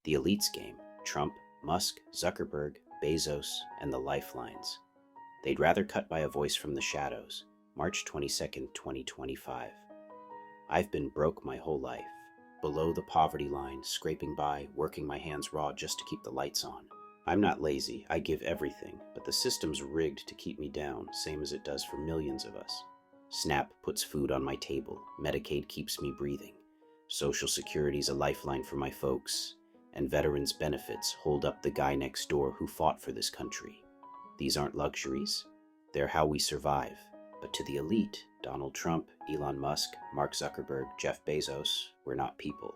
The elites game: Trump, Musk, Zuckerberg, Bezos, and the lifelines. They'd rather cut by a voice from the shadows. March 22nd, 2025. I've been broke my whole life. Below the poverty line, scraping by, working my hands raw just to keep the lights on. I'm not lazy, I give everything, but the system's rigged to keep me down, same as it does for millions of us. SNAP puts food on my table, Medicaid keeps me breathing, Social Security's a lifeline for my folks, and veterans' benefits hold up the guy next door who fought for this country. These aren't luxuries, they're how we survive. But to the elite, Donald Trump, Elon Musk, Mark Zuckerberg, Jeff Bezos, we're not people.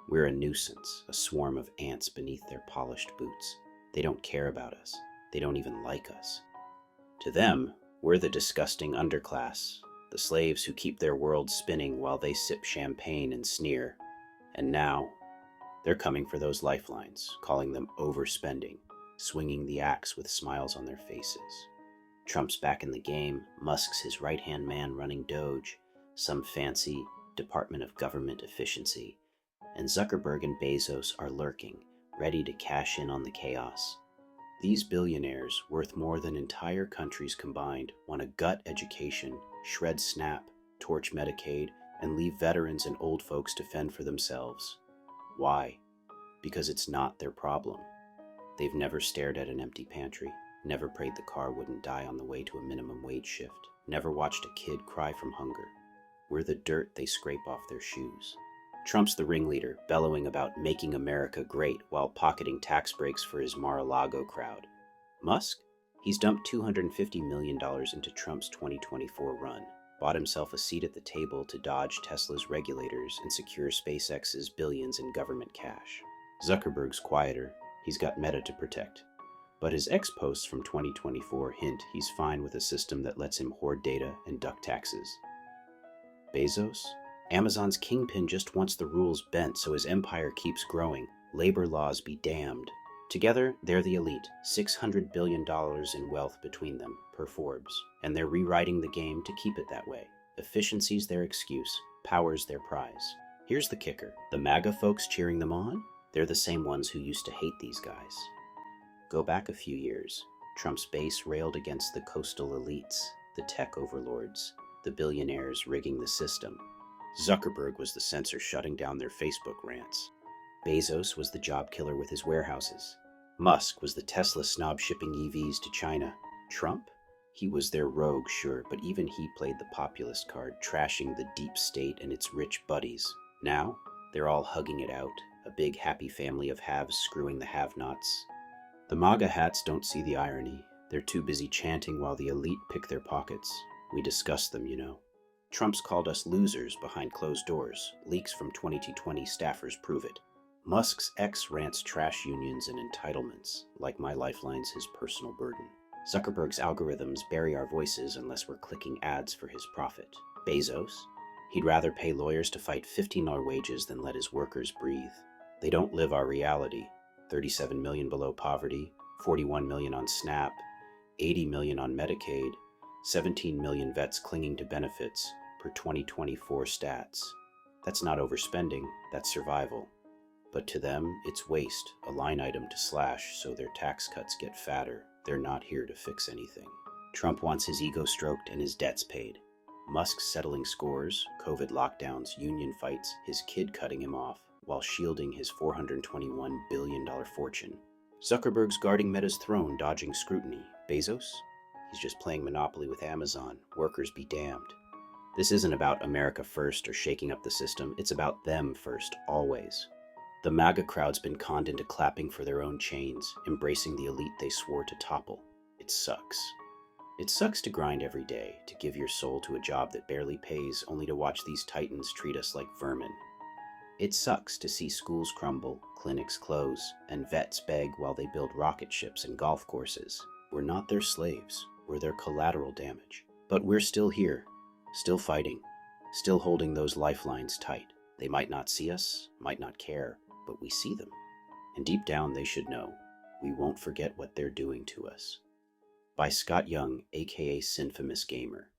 We're a nuisance, a swarm of ants beneath their polished boots. They don't care about us. They don't even like us. To them, we're the disgusting underclass, the slaves who keep their world spinning while they sip champagne and sneer. And now, they're coming for those lifelines, calling them overspending, swinging the axe with smiles on their faces. Trump's back in the game, Musk's his right-hand man running Doge, some fancy Department of Government Efficiency, and Zuckerberg and Bezos are lurking, ready to cash in on the chaos. These billionaires, worth more than entire countries combined, want a gut education, shred SNAP, torch Medicaid, and leave veterans and old folks to fend for themselves. Why? Because it's not their problem. They've never stared at an empty pantry, never prayed the car wouldn't die on the way to a minimum wage shift, never watched a kid cry from hunger. We're the dirt they scrape off their shoes. Trump's the ringleader, bellowing about making America great while pocketing tax breaks for his Mar-a-Lago crowd. Musk? He's dumped $250 million into Trump's 2024 run, bought himself a seat at the table to dodge Tesla's regulators and secure SpaceX's billions in government cash. Zuckerberg's quieter, he's got Meta to protect. But his ex-posts from 2024 hint he's fine with a system that lets him hoard data and duck taxes. Bezos? Amazon's kingpin just wants the rules bent so his empire keeps growing. Labor laws be damned. Together, they're the elite, $600 billion in wealth between them, per Forbes. And they're rewriting the game to keep it that way. Efficiency's their excuse, power's their prize. Here's the kicker. The MAGA folks cheering them on? They're the same ones who used to hate these guys. Go back a few years. Trump's base railed against the coastal elites, the tech overlords, the billionaires rigging the system. Zuckerberg was the censor shutting down their Facebook rants. Bezos was the job killer with his warehouses. Musk was the Tesla snob shipping EVs to China. Trump? He was their rogue, sure, but even he played the populist card, trashing the deep state and its rich buddies. Now, they're all hugging it out, a big happy family of haves screwing the have-nots. The MAGA hats don't see the irony. They're too busy chanting while the elite pick their pockets. We discuss them, you know. Trump's called us losers behind closed doors. Leaks from 2020 staffers prove it. Musk's ex rants trash unions and entitlements, like my lifelines his personal burden. Zuckerberg's algorithms bury our voices unless we're clicking ads for his profit. Bezos? He'd rather pay lawyers to fight $15 wages than let his workers breathe. They don't live our reality. 37 million below poverty, 41 million on SNAP, 80 million on Medicaid, 17 million vets clinging to benefits per 2024 stats. That's not overspending, that's survival. But to them, it's waste, a line item to slash so their tax cuts get fatter. They're not here to fix anything. Trump wants his ego stroked and his debts paid. Musk's settling scores, COVID lockdowns, union fights, his kid cutting him off, while shielding his $421 billion fortune. Zuckerberg's guarding Meta's throne, dodging scrutiny. Bezos? He's just playing Monopoly with Amazon. Workers be damned. This isn't about America first or shaking up the system. It's about them first, always. The MAGA crowd's been conned into clapping for their own chains, embracing the elite they swore to topple. It sucks. It sucks to grind every day, to give your soul to a job that barely pays, only to watch these titans treat us like vermin. It sucks to see schools crumble, clinics close, and vets beg while they build rocket ships and golf courses. We're not their slaves, we're their collateral damage. But we're still here, still fighting, still holding those lifelines tight. They might not see us, might not care, but we see them. And deep down they should know, we won't forget what they're doing to us. By Scott Young, aka Sinfamous Gamer.